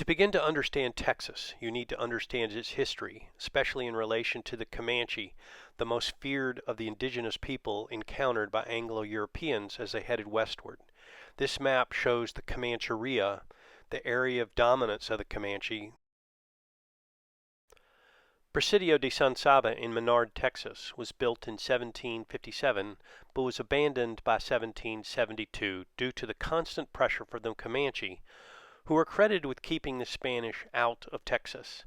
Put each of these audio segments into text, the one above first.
To begin to understand Texas, you need to understand its history, especially in relation to the Comanche, the most feared of the indigenous people encountered by Anglo-Europeans as they headed westward. This map shows the Comancheria, the area of dominance of the Comanche. Presidio de San Saba in Menard, Texas, was built in 1757, but was abandoned by 1772 due to the constant pressure from the Comanche, who were credited with keeping the Spanish out of Texas.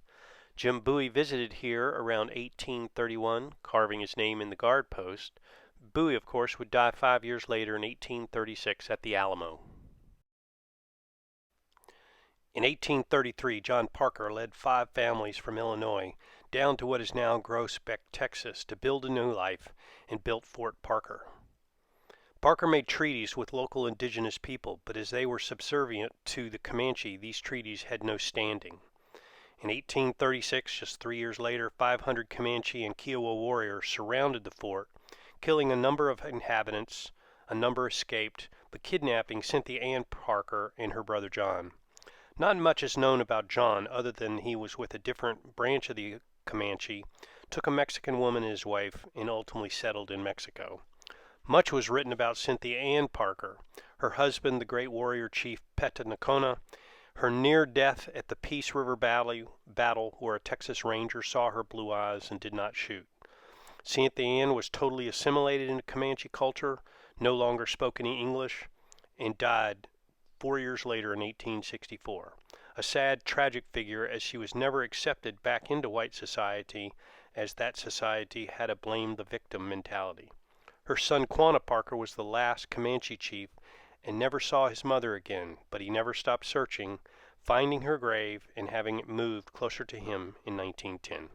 Jim Bowie visited here around 1831, carving his name in the guard post. Bowie, of course, would die 5 years later in 1836 at the Alamo. In 1833, John Parker led 5 families from Illinois down to what is now Groesbeck, Texas, to build a new life, and built Fort Parker. Parker made treaties with local indigenous people, but as they were subservient to the Comanche, these treaties had no standing. In 1836, just 3 years later, 500 Comanche and Kiowa warriors surrounded the fort, killing a number of inhabitants. A number escaped, but kidnapping Cynthia Ann Parker and her brother John. Not much is known about John other than he was with a different branch of the Comanche, took a Mexican woman and his wife, and ultimately settled in Mexico. Much was written about Cynthia Ann Parker, her husband, the great warrior chief Petanacona, her near death at the Peace River battle where a Texas Ranger saw her blue eyes and did not shoot. Cynthia Ann was totally assimilated into Comanche culture, no longer spoke any English, and died 4 years later in 1864. A sad, tragic figure, as she was never accepted back into white society, as that society had a blame the victim mentality. Her son Quanah Parker was the last Comanche chief and never saw his mother again, but he never stopped searching, finding her grave and having it moved closer to him in 1910.